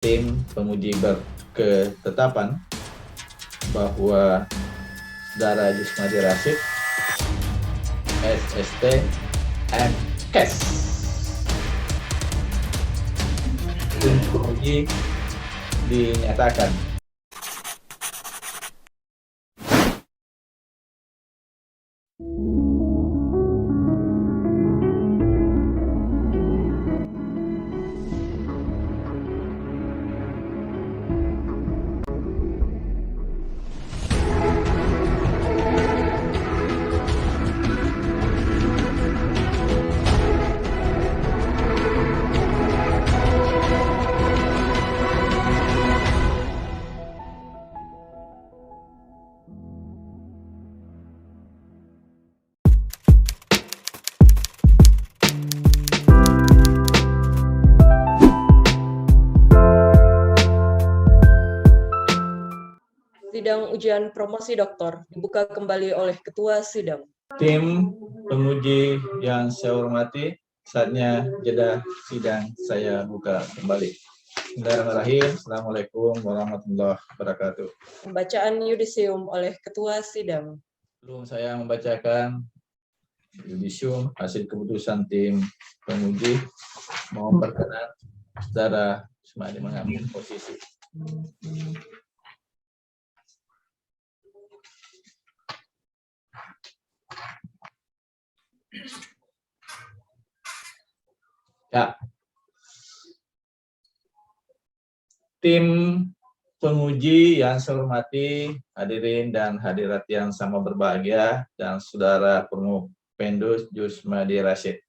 Tim penguji berketetapan bahwa Saudara Jusmadi Rashid, SST, MKes, tim penguji dinyatakan. Sidang ujian promosi doktor dibuka kembali oleh Ketua Sidang. Tim penguji yang saya hormati, saatnya jeda sidang saya buka kembali. Bismillahirrahmanirrahim. Assalamualaikum warahmatullahi wabarakatuh. Pembacaan yudisium oleh Ketua Sidang. Sebelum saya membacakan yudisium hasil keputusan tim penguji, mohon perkenan Saudara Jusmadi mengambil posisi. Ya. Tim penguji yang saya hormati, hadirin dan hadirat yang sama berbahagia, dan Saudara Pendus Jusmadi Rashid.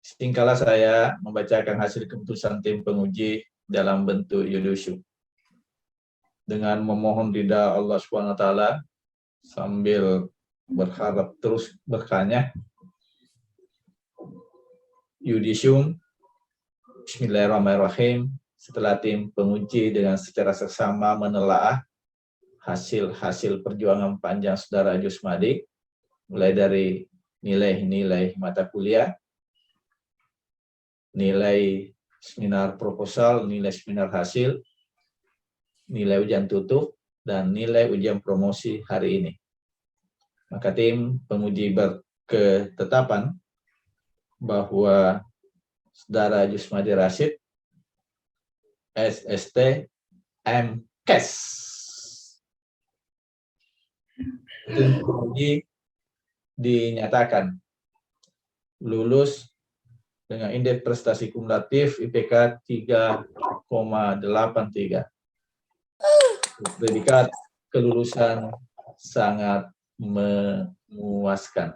Singkatnya saya membacakan hasil keputusan tim penguji dalam bentuk yudisium. Dengan memohon ridha Allah SWT sambil berharap terus berkahnya, yudisium. Bismillahirrahmanirrahim. Setelah tim penguji dengan secara seksama menelaah hasil-hasil perjuangan panjang Saudara Jusmadi, mulai dari nilai-nilai mata kuliah, nilai seminar proposal, nilai seminar hasil, nilai ujian tutup, dan nilai ujian promosi hari ini. Maka tim penguji berketetapan bahwa Saudara Jusmadi Rashid, SST, MKes, tim penguji dinyatakan lulus dengan indeks prestasi kumulatif IPK 3,83. Predikat kelulusan sangat memuaskan.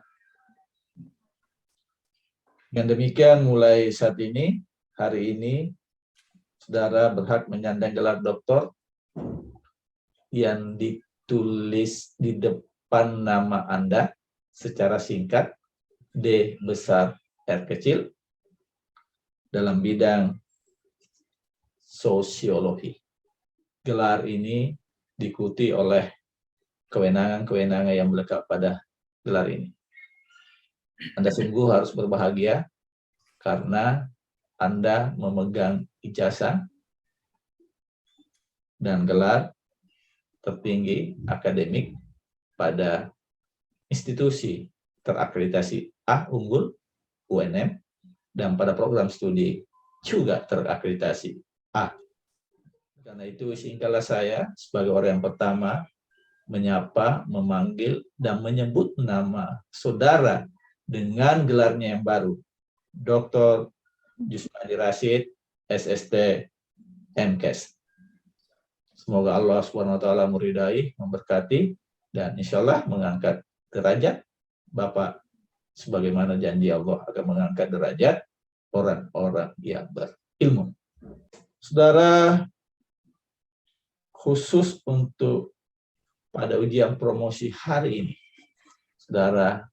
Dengan demikian, mulai saat ini, hari ini, Saudara berhak menyandang gelar doktor yang ditulis di depan nama Anda secara singkat, D besar R kecil, dalam bidang sosiologi. Gelar ini diikuti oleh kewenangan-kewenangan yang melekat pada gelar ini. Anda sungguh harus berbahagia karena Anda memegang ijazah dan gelar tertinggi akademik pada institusi terakreditasi A unggul UNM dan pada program studi juga terakreditasi A. Karena itu singkatlah saya sebagai orang yang pertama menyapa, memanggil, dan menyebut nama saudara dengan gelarnya yang baru, Dr. Jusmadi Rashid, SST, MKes. Semoga Allah SWT meridai, memberkati, dan insya Allah mengangkat derajat Bapak sebagaimana janji Allah akan mengangkat derajat orang-orang yang berilmu. Saudara, khusus untuk pada ujian promosi hari ini, Saudara,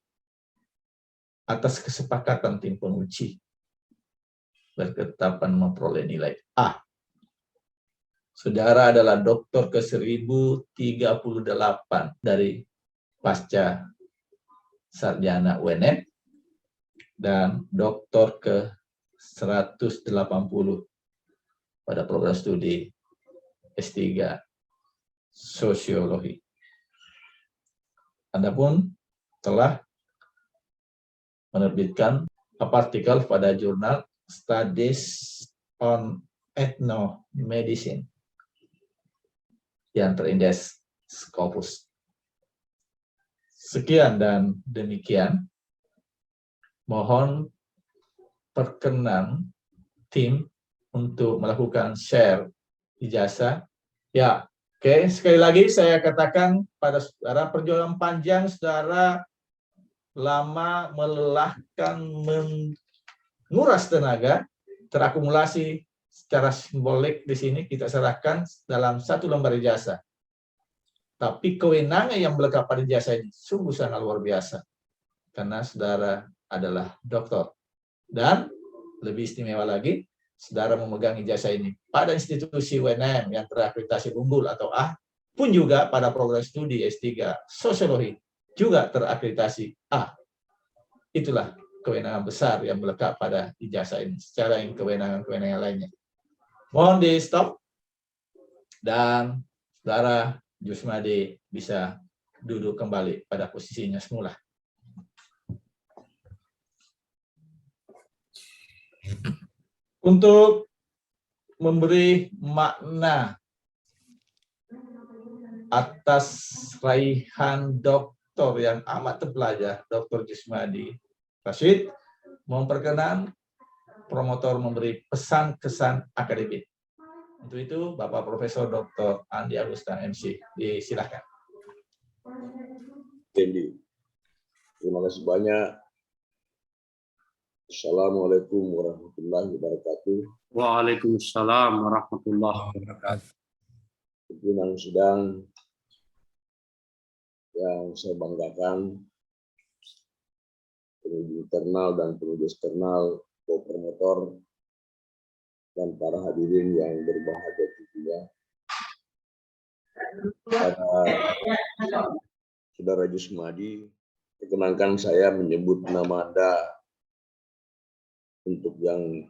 atas kesepakatan tim penguji berketetapan memperoleh nilai A. Saudara adalah doktor ke 1038 dari pasca sarjana UNM dan doktor ke 180 pada program studi S3 Sosiologi. Anda pun telah menerbitkan artikel pada jurnal Studies on Ethnomedicine yang terindeks Scopus. Sekian dan demikian. Mohon perkenan tim untuk melakukan share ijazah. Ya, oke. Sekali lagi saya katakan pada saudara, perjuangan panjang saudara lama, melelahkan, menguras tenaga, terakumulasi secara simbolik di sini kita serahkan dalam satu lembar ijazah. Tapi kewenangan yang melekat pada ijazah ini sungguh sangat luar biasa. Karena saudara adalah doktor. Dan lebih istimewa lagi, saudara memegang ijazah ini pada institusi UNM yang terakreditasi unggul atau A, pun juga pada program studi S3 Sosiologi juga terakreditasi A. Itulah kewenangan besar yang melekat pada ijazah ini, secara yang kewenangan-kewenangan lainnya. Mohon di stop, dan saudara Jusmadi bisa duduk kembali pada posisinya semula. Untuk memberi makna atas raihan doktor yang amat terpelajar, Dr. Jusmadi Rashid, mohon perkenan promotor memberi pesan-kesan akademik. Untuk itu, Bapak Profesor Dr. Andi Agustan MC, disilakan. Kendi, terima kasih banyak. Assalamualaikum warahmatullahi wabarakatuh. Waalaikumsalam warahmatullahi wabarakatuh. Pimpinan sidang yang saya banggakan, penguji internal dan penguji eksternal, promotor, dan para hadirin yang berbahagia tentunya. Saudara Jusmadi, perkenankan saya menyebut nama Anda untuk yang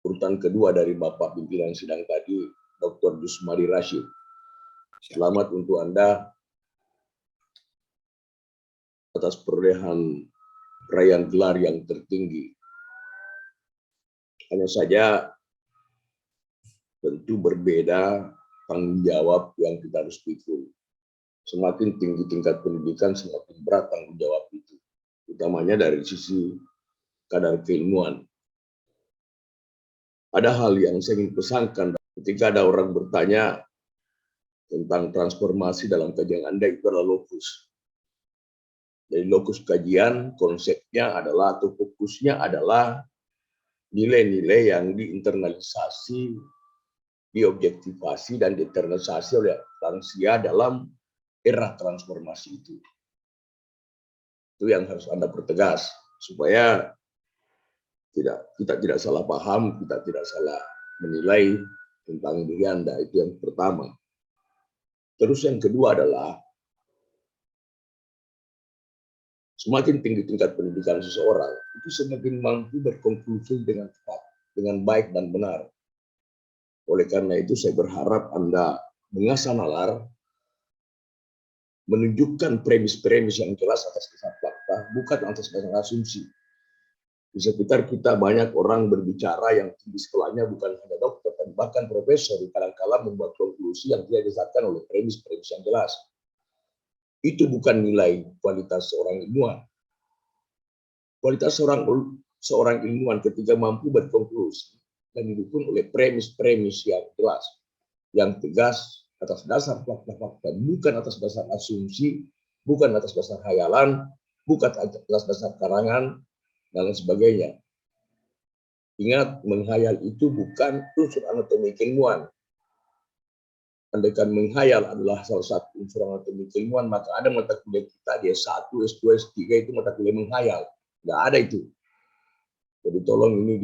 urutan kedua dari Bapak pimpinan sidang tadi, Dr. Jusmadi Rashid. Selamat untuk Anda atas perolehan raihan gelar yang tertinggi. Hanya saja tentu berbeda tanggung jawab yang kita harus pikul. Semakin tinggi tingkat pendidikan, semakin berat tanggung jawab itu. Utamanya dari sisi kadar keilmuan. Ada hal yang saya ingin pesankan ketika ada orang bertanya tentang transformasi dalam kajian Anda, itu adalah lokus. Dari lokus kajian, konsepnya adalah atau fokusnya adalah nilai-nilai yang diinternalisasi, diobjektivasi, dan diinternalisasi oleh lansia dalam era transformasi itu. Itu yang harus Anda pertegas, supaya kita tidak salah paham, kita tidak salah menilai tentang diri Anda. Itu yang pertama. Terus yang kedua adalah semakin tinggi tingkat pendidikan seseorang, itu semakin mampu berkonklusi dengan tepat, dengan baik dan benar. Oleh karena itu saya berharap Anda mengasah nalar, menunjukkan premis-premis yang jelas atas dasar fakta, bukan atas dasar asumsi. Di sekitar kita banyak orang berbicara yang tinggi sekolahnya bukan hanya dokter, tapi bahkan profesor, kadang-kala membuat konklusi yang tidak didasarkan oleh premis-premis yang jelas. Itu bukan nilai kualitas seorang ilmuwan. Kualitas seorang ilmuwan ketika mampu berkonklusi dan didukung oleh premis-premis yang jelas, yang tegas atas dasar fakta-fakta, bukan atas dasar asumsi, bukan atas dasar khayalan, bukan atas dasar karangan, dan lain sebagainya. Ingat, menghayal itu bukan unsur anatomi keilmuan. Andaikan menghayal adalah salah satu unsur anatomi keilmuan, maka ada mata kuliah kita di S1, S2, S3 itu mata kuliah menghayal. Nggak ada itu. Jadi tolong ini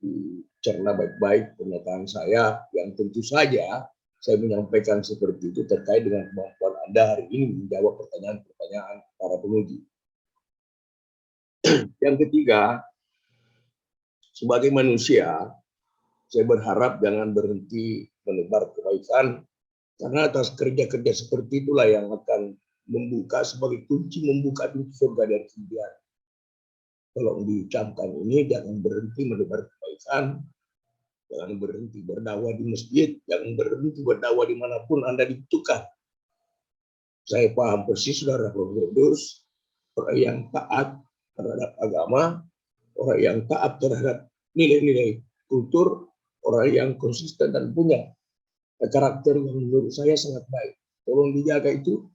dicerna baik-baik pernyataan saya, yang tentu saja saya menyampaikan seperti itu terkait dengan kemampuan Anda hari ini menjawab pertanyaan-pertanyaan para penguji. Yang ketiga, sebagai manusia, Saya berharap jangan berhenti menebar kebaikan, karena atas kerja-kerja seperti itulah yang akan membuka sebagai kunci membuka pintu surga dari kemudian. Tolong diucapkan ini, jangan berhenti menebar kebaikan, jangan berhenti berdakwah di masjid, jangan berhenti berdakwah dimanapun Anda dibutuhkan. Saya paham persis saudara Profesor, orang yang taat terhadap agama, orang yang taat terhadap nilai-nilai kultur, orang yang konsisten dan punya karakter yang menurut saya sangat baik. Tolong dijaga itu.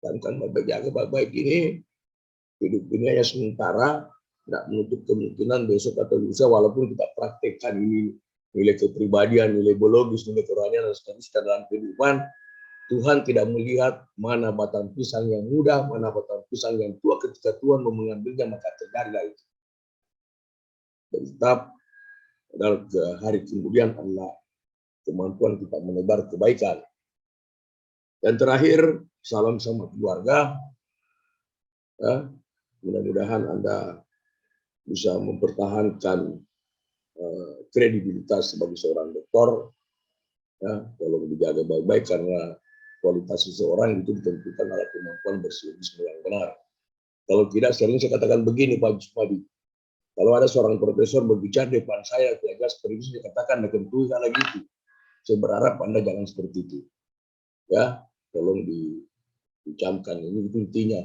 Dan kan jaga baik-baik ini, hidup ini hanya sementara, tidak menutup kemungkinan besok atau lusa, walaupun kita praktekkan ini nilai kepribadian, nilai biologis, nilai kerohanian, dan seterusnya dalam kehidupan, Tuhan tidak melihat mana batang pisang yang muda, mana batang pisang yang tua. Ketika Tuhan mau mengambilnya, maka terjadilah itu. Dan tetap dalam hari kemudian adalah kemampuan kita menebar kebaikan. Dan terakhir, salam sama keluarga. Ya, mudah-mudahan Anda bisa mempertahankan kredibilitas sebagai seorang dokter. Ya, tolong dijaga baik-baik karena kualitas seseorang itu ditentukan oleh kemampuan bersilogisme yang benar. Kalau tidak, sering saya katakan begini Pak Jusmadi, kalau ada seorang profesor berbicara di depan saya, jelas seperti itu, saya katakan tentu lagi itu. Saya berharap Anda jangan seperti itu. Ya, tolong diucapkan ini itu intinya.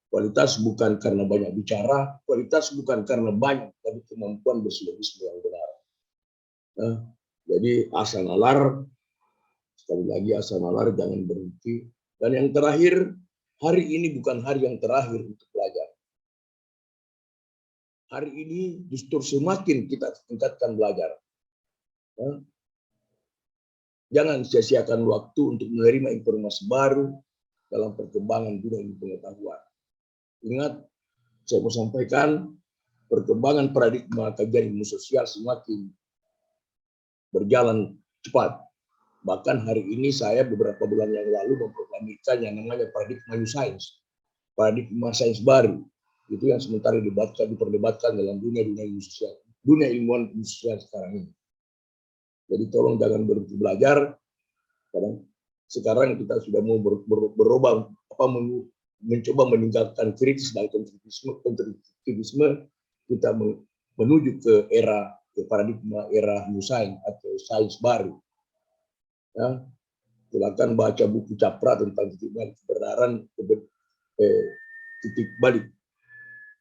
Kualitas bukan karena banyak bicara, kualitas bukan karena banyak, tapi kemampuan bersilogisme yang benar. Nah, jadi asa nalar, sekali lagi asa nalar, jangan berhenti. Dan yang terakhir, hari ini bukan hari yang terakhir untuk belajar. Hari ini justru semakin kita tingkatkan belajar. Nah, jangan sia-siakan waktu untuk menerima informasi baru dalam perkembangan dunia pengetahuan. Ingat, saya mau sampaikan, perkembangan paradigma kajian ilmu sosial semakin berjalan cepat. Bahkan hari ini saya beberapa bulan yang lalu memproklamirkan yang namanya paradigma new science, paradigma sains baru. Itu yang sementara diperdebatkan dalam dunia ilmu sosial, dunia ilmuwan ilmu sosial sekarang ini. Jadi tolong jangan berhenti belajar. Karena sekarang kita sudah mau berubah, mencoba meningkatkan kritis dan konstruktivisme, kita menuju ke era, ke paradigma era new science atau sains baru. Ya, silakan baca buku Capra tentang titik balik kebenaran, titik balik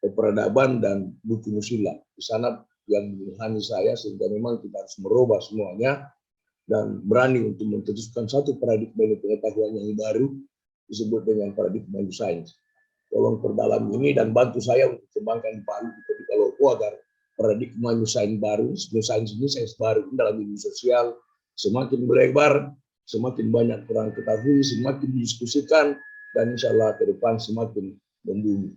peradaban, dan buku Musila. Di sana yang menghani saya, sehingga memang kita harus merubah semuanya dan berani untuk mencetuskan satu paradigma pengetahuan yang baru disebut dengan paradigma new science. Tolong perdalam ini dan bantu saya untuk kembangkan di Palu di Kalopo agar paradigma new science baru, new science ini sains baru dalam ilmu sosial semakin melebar, semakin banyak orang ketahui, semakin didiskusikan, dan insya Allah ke depan semakin membumi.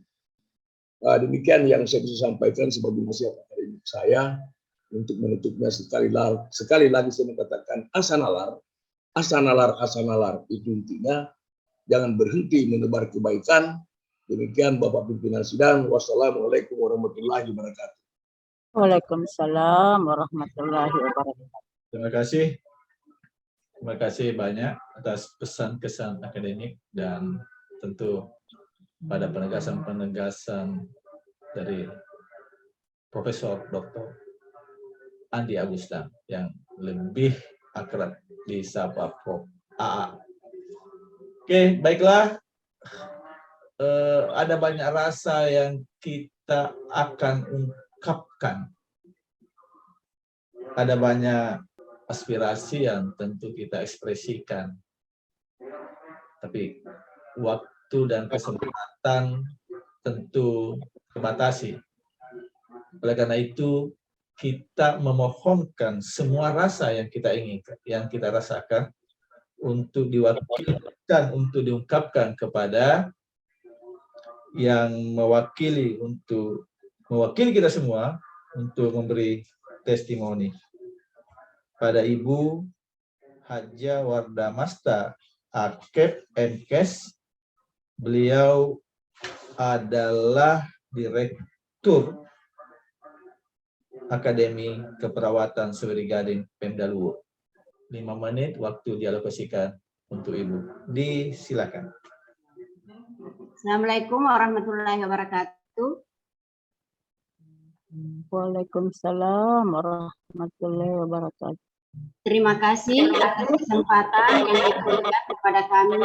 Demikian yang saya bisa sampaikan sebagai nasihat akademik saya. Untuk menutupnya sekali lagi saya mengatakan asa nalar itu intinya, jangan berhenti menebar kebaikan. Demikian Bapak Pimpinan Sidang. Wassalamualaikum warahmatullahi wabarakatuh. Waalaikumsalam warahmatullahi wabarakatuh. Terima kasih banyak atas pesan-kesan akademik dan tentu pada penegasan-penegasan dari Profesor Dr. Andi Agustan yang lebih akrab disapa Prof. AA. Oke, baiklah. Ada banyak rasa yang kita akan ungkapkan. Ada banyak aspirasi yang tentu kita ekspresikan. Tapi waktu dan kesempatan tentu terbatasi. Oleh karena itu, kita memohonkan semua rasa yang kita inginkan, yang kita rasakan, untuk diwakilkan, untuk diungkapkan kepada yang mewakili kita semua untuk memberi testimoni. Pada Ibu Haja Wardamasta Akep MKes, beliau adalah Direktur Akademi Keperawatan Sawery Gading Pemda Luwu. 5 menit waktu dialokasikan untuk Ibu. Disilakan. Assalamualaikum warahmatullahi wabarakatuh. Waalaikumsalam warahmatullahi wabarakatuh. Terima kasih atas kesempatan yang diberikan kepada kami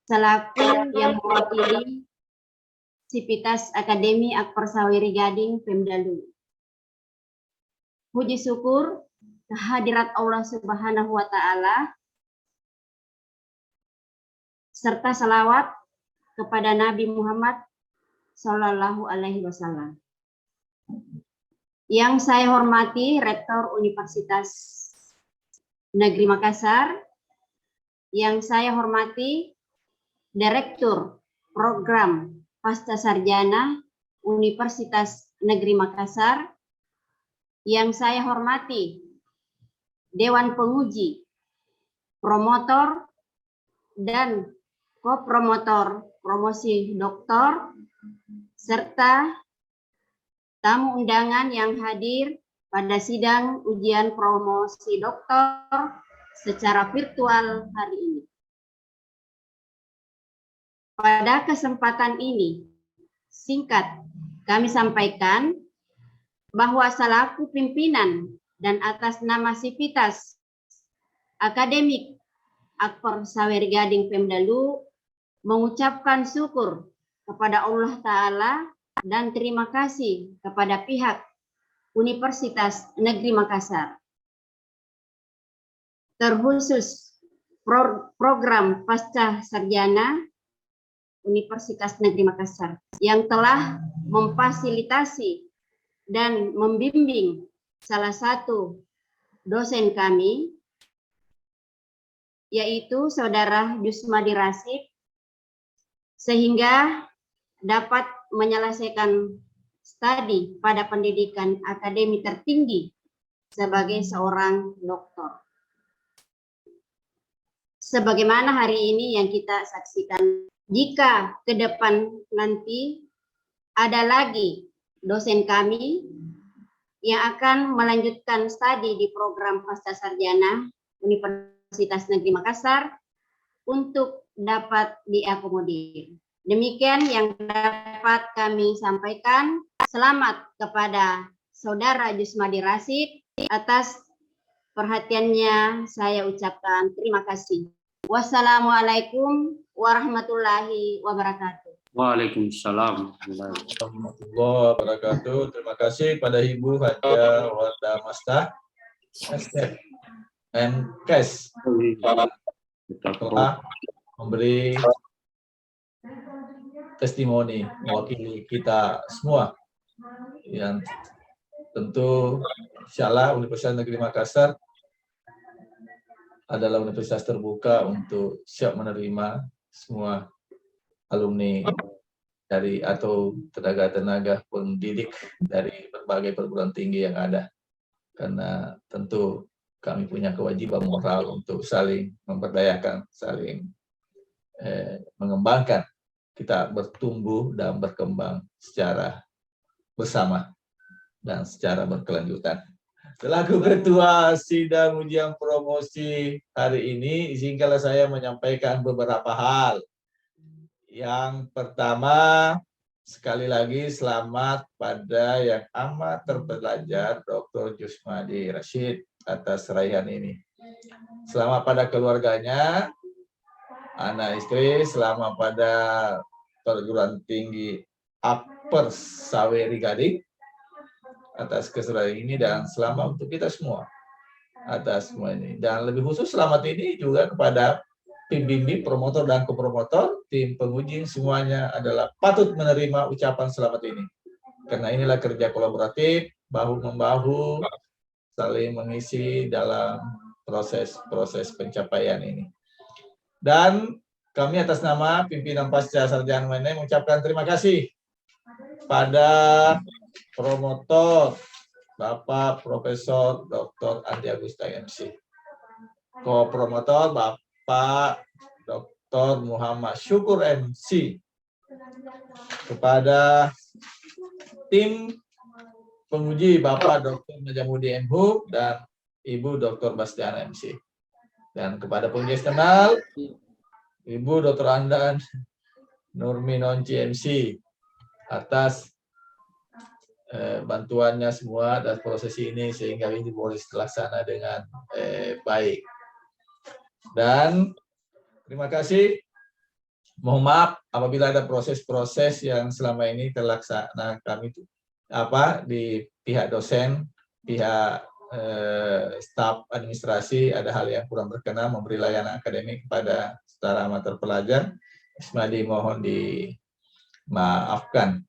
selaku yang mewakili Sivitas Akademi Akper Sawery Gading Pemda Luwu. Puji syukur kehadirat Allah Subhanahu wa Ta'ala serta salawat kepada Nabi Muhammad Sallallahu Alaihi Wasallam. Yang saya hormati Rektor Universitas Negeri Makassar, yang saya hormati Direktur Program Pasca Sarjana Universitas Negeri Makassar, yang saya hormati Dewan Penguji, promotor dan kopromotor promosi doktor, serta tamu undangan yang hadir pada sidang ujian promosi doktor secara virtual hari ini. Pada kesempatan ini, singkat kami sampaikan bahwa selaku pimpinan dan atas nama Sivitas Akademik Akper Sawery Gading Pemda Luwu mengucapkan syukur kepada Allah Ta'ala dan terima kasih kepada pihak Universitas Negeri Makassar. Terkhusus program Pasca Sarjana Universitas Negeri Makassar yang telah memfasilitasi dan membimbing salah satu dosen kami, yaitu Saudara Jusmadi Rasid, sehingga dapat menyelesaikan studi pada pendidikan akademi tertinggi sebagai seorang doktor. Sebagaimana hari ini yang kita saksikan, jika ke depan nanti ada lagi dosen kami yang akan melanjutkan studi di program Pasca Sarjana Universitas Negeri Makassar untuk dapat diakomodir. Demikian yang dapat kami sampaikan. Selamat kepada Saudara Jusmadi Rasid atas perhatiannya. Saya ucapkan terima kasih. Wassalamualaikum warahmatullahi wabarakatuh. Waalaikumsalam. Warahmatullahi wabarakatuh. Terima kasih pada Ibu Haja Wardah Mastah MKes telah memberi testimoni mewakili kita semua, yang tentu insyaallah Universitas Negeri Makassar adalah universitas terbuka untuk siap menerima semua alumni dari atau tenaga-tenaga pendidik dari berbagai perguruan tinggi yang ada, karena tentu kami punya kewajiban moral untuk saling memberdayakan, saling mengembangkan, kita bertumbuh dan berkembang secara bersama dan secara berkelanjutan. Selaku Ketua Sidang Ujian Promosi hari ini, izinkanlah saya menyampaikan beberapa hal. Yang pertama, sekali lagi selamat pada yang amat terpelajar Dr. Jusmadi Rasid atas raihan ini. Selamat pada keluarganya, anak istri, selamat pada perguruan tinggi Akper Sawery Gading atas keseraian ini, dan selamat untuk kita semua atas semua ini. Dan lebih khusus selamat ini juga kepada pembimbing, promotor dan kopromotor, tim penguji, semuanya adalah patut menerima ucapan selamat ini. Karena inilah kerja kolaboratif, bahu-membahu, saling mengisi dalam proses pencapaian ini. Dan kami atas nama pimpinan Pasca Sarjana UNM mengucapkan terima kasih pada promotor Bapak Profesor Dr. Andi Agusta MC, kopromotor Bapak Dr. Muhammad Syukur MC, kepada tim penguji Bapak Dr. Najamuddin M. Hum dan Ibu Dr. Bastiana MC. Dan kepada penguji eksternal, Ibu Dr. Andan Nurmi Nonci MC atas bantuannya semua dan prosesi ini sehingga ini boleh terlaksana dengan baik. Dan terima kasih. Mohon maaf apabila ada proses-proses yang selama ini terlaksana kami di pihak dosen, pihak staf administrasi ada hal yang kurang berkenan memberi layanan akademik kepada setara amatir pelajar. Ismadi mohon dimaafkan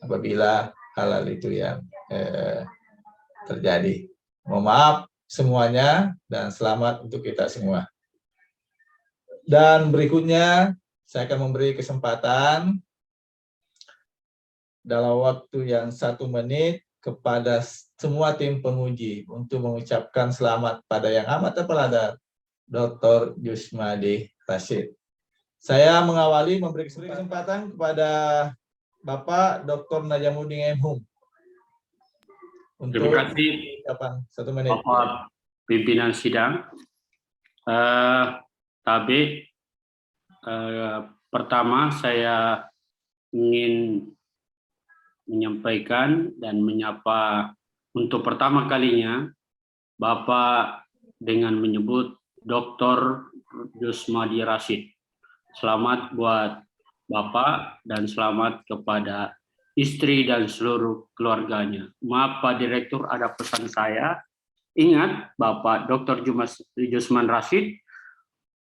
apabila hal-hal itu yang terjadi. Mohon maaf semuanya dan selamat untuk kita semua. Dan berikutnya saya akan memberi kesempatan dalam waktu yang 1 menit kepada semua tim penguji untuk mengucapkan selamat pada yang amat terpelajar, Dr. Jusmadi Rashid. Saya mengawali memberi kesempatan kepada Bapak Dr. Najamuddin M. Hum. Untuk Terima kasih, 1 menit. Bapak pimpinan sidang. Pertama saya ingin menyampaikan dan menyapa untuk pertama kalinya Bapak dengan menyebut Dr. Jusmadi Rashid. Selamat buat Bapak dan selamat kepada istri dan seluruh keluarganya. Maaf Pak Direktur, ada pesan saya. Ingat Bapak Dr. Jusmadi Rashid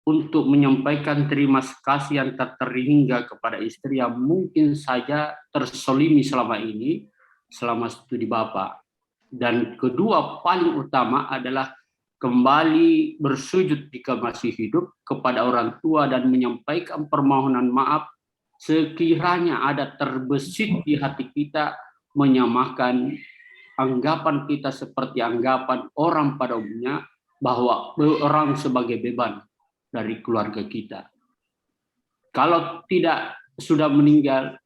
untuk menyampaikan terima kasih yang tak terhingga kepada istri yang mungkin saja tersolimi selama ini, selama studi Bapak. Dan kedua paling utama adalah kembali bersujud jika masih hidup kepada orang tua dan menyampaikan permohonan maaf sekiranya ada terbesit di hati kita menyamakan anggapan kita seperti anggapan orang pada umumnya bahwa orang sebagai beban dari keluarga kita. Kalau tidak sudah meninggal,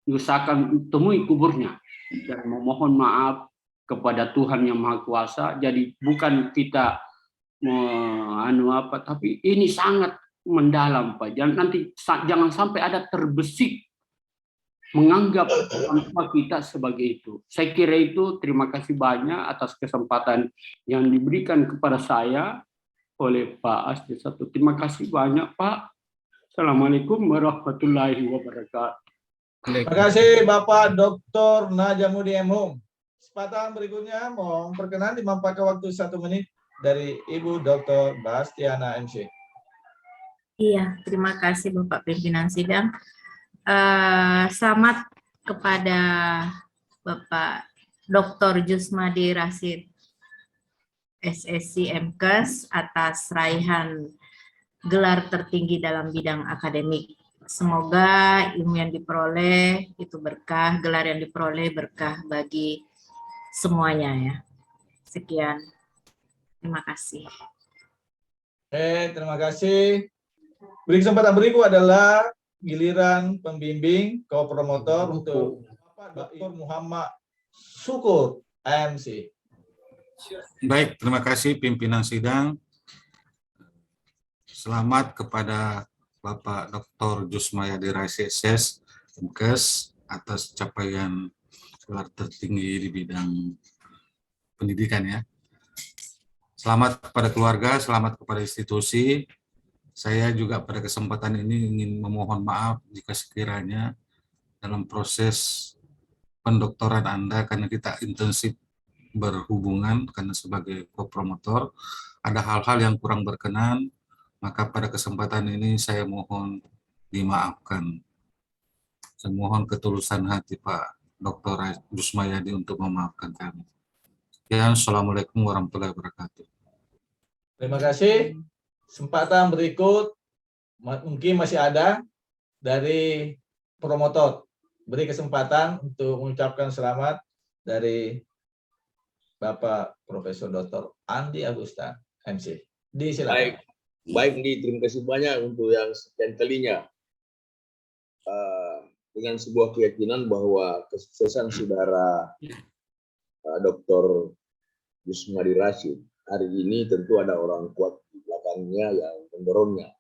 usahakan temui kuburnya dan memohon maaf kepada Tuhan Yang Maha Kuasa. Jadi bukan kita tapi ini sangat mendalam Pak. Jangan sampai ada terbesit menganggap orang tua kita sebagai itu. Saya kira itu. Terima kasih banyak atas kesempatan yang diberikan kepada saya oleh Pak Asdi Satu. Terima kasih banyak Pak. Assalamualaikum warahmatullahi wabarakatuh. Terima kasih Bapak Dr. Najamuddin M. Hum. Kesempatan berikutnya mohon perkenan dimampakkan waktu 1 menit dari Ibu Dr. Bastiana MC. Iya, terima kasih Bapak Pimpinan Sidang. Selamat kepada Bapak Dr. Jusmadi Rashid SSC MKes atas raihan gelar tertinggi dalam bidang akademik. Semoga ilmu yang diperoleh itu berkah, gelar yang diperoleh berkah bagi semuanya ya. Sekian. Terima kasih. Terima kasih. Kesempatan berikut adalah giliran pembimbing co-promotor untuk Bapak Dr. Muhammad Syukur MC. Baik, terima kasih pimpinan sidang. Selamat kepada Bapak Dr. Jusmadi Rashid SS MKes atas capaian gelar tertinggi di bidang pendidikan ya. Selamat kepada keluarga, selamat kepada institusi. Saya juga pada kesempatan ini ingin memohon maaf jika sekiranya dalam proses pendoktoran Anda, karena kita intensif berhubungan karena sebagai co-promotor, ada hal-hal yang kurang berkenan, maka pada kesempatan ini saya mohon dimaafkan. Saya mohon ketulusan hati Pak Dr. Jusmayadi untuk memaafkan kami. Ya, Assalamualaikum warahmatullahi wabarakatuh. Terima kasih. Kesempatan berikut mungkin masih ada dari promotor. Beri kesempatan untuk mengucapkan selamat dari Bapak Profesor Dr. Andi Agustan MC. Disilakan. Baik, terima kasih banyak untuk yang sekian kalinya. Dengan sebuah keyakinan bahwa kesuksesan saudara Dr. Jusmadi Rashid. Hari ini tentu ada orang kuat di belakangnya yang mendorongnya.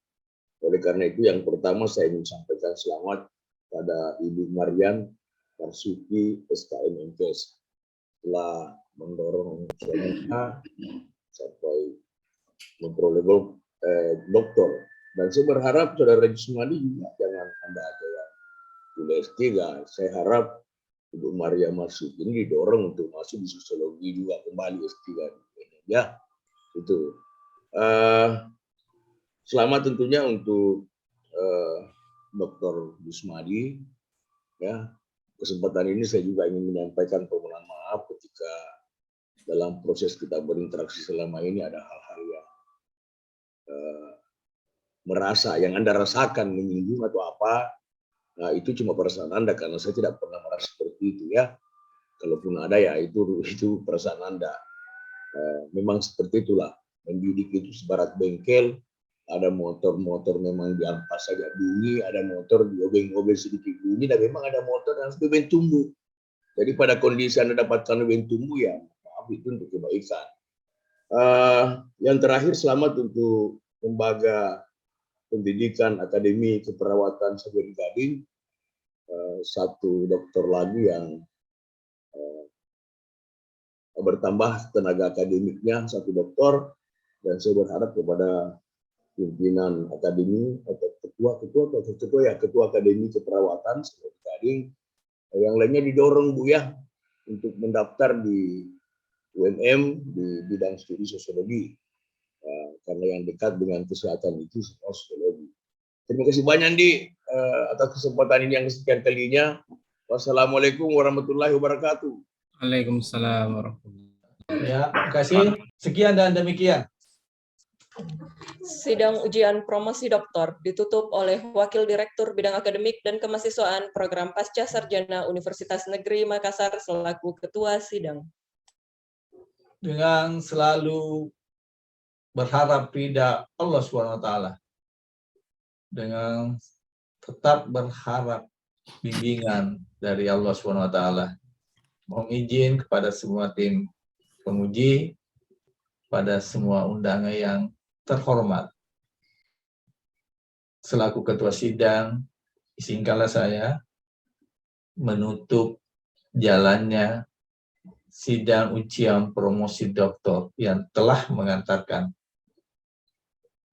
Oleh karena itu yang pertama saya ingin sampaikan selamat pada Ibu Marian Marsuki SKM MKes telah mendorong suaminya sampai memperoleh doktor. Dan saya berharap saudara Jusmadi juga jangan Anda ada yang kuliah S3. Saya harap Ibu Maria Marsuki ini didorong untuk masuk di sosiologi juga kembali S3. Ya, itu. Selamat tentunya untuk Dr. Jusmadi. Ya, kesempatan ini saya juga ingin menyampaikan permohonan maaf ketika dalam proses kita berinteraksi selama ini ada hal-hal yang merasa yang Anda rasakan menyinggung atau apa. Nah, itu cuma perasaan Anda karena saya tidak pernah merasa seperti itu ya. Kalaupun ada ya itu perasaan Anda. Memang seperti itulah. Mendidik itu sebarat bengkel. Ada motor memang diampas saja bunyi, ada motor diobeng-obeng sedikit bunyi, dan memang ada motor yang lebih tumbuh. Jadi pada kondisi Anda dapatkan lebih tumbuh ya, maaf itu untuk kebaikan. Yang terakhir selamat untuk lembaga pendidikan Akademi Keperawatan Sawyeri Gading, satu dokter lagi yang bertambah tenaga akademiknya, satu dokter, dan saya berharap kepada pimpinan akademi atau ketua Akademi Keperawatan Sawyeri Gading yang lainnya didorong Bu ya untuk mendaftar di UNM di bidang studi sosiologi. Karena yang dekat dengan kesehatan itu semua sosiologi. Terima kasih banyak Andi atas kesempatan ini yang kesekian kalinya. Wassalamualaikum warahmatullahi wabarakatuh. Waalaikumsalam warahmatullahi wabarakatuh. Ya, terima kasih. Sekian dan demikian. Sidang ujian promosi doktor ditutup oleh Wakil Direktur Bidang Akademik dan Kemahasiswaan Program Pasca Sarjana Universitas Negeri Makassar selaku Ketua Sidang. Dengan selalu berharap ridha Allah SWT, dengan tetap berharap bimbingan dari Allah SWT, mohon izin kepada semua tim penguji, pada semua undangan yang terhormat. Selaku Ketua Sidang, izinkanlah saya menutup jalannya sidang ujian promosi doktor yang telah mengantarkan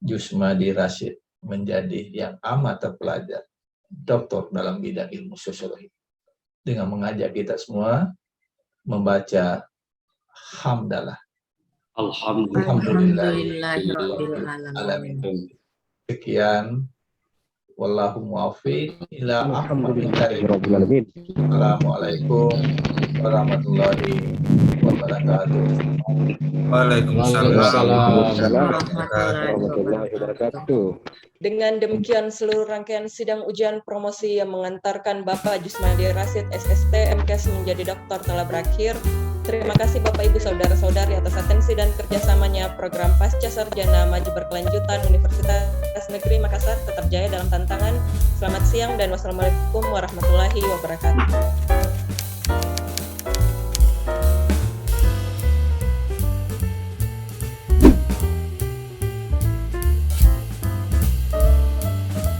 Jusmadi Rashid menjadi yang amat terpelajar, doktor dalam bidang ilmu sosiologi. Dengan mengajak kita semua membaca hamdalah. Alhamdulillahirrahmanirrahim. Sekian. Wallahu muwaffiq ila aqwamit thoriq. Assalamualaikum warahmatullahi wabarakatuh. Waalaikumsalam warahmatullahi wabarakatuh. Dengan demikian seluruh rangkaian sidang ujian promosi yang mengantarkan Bapak Jusmadi Rashid SST MKes menjadi doktor telah berakhir. Terima kasih Bapak Ibu Saudara-saudari atas atensi dan kerjasamanya program Pasca Sarjana Maju Berkelanjutan Universitas Negeri Makassar tetap jaya dalam tantangan. Selamat siang dan wassalamualaikum warahmatullahi wabarakatuh.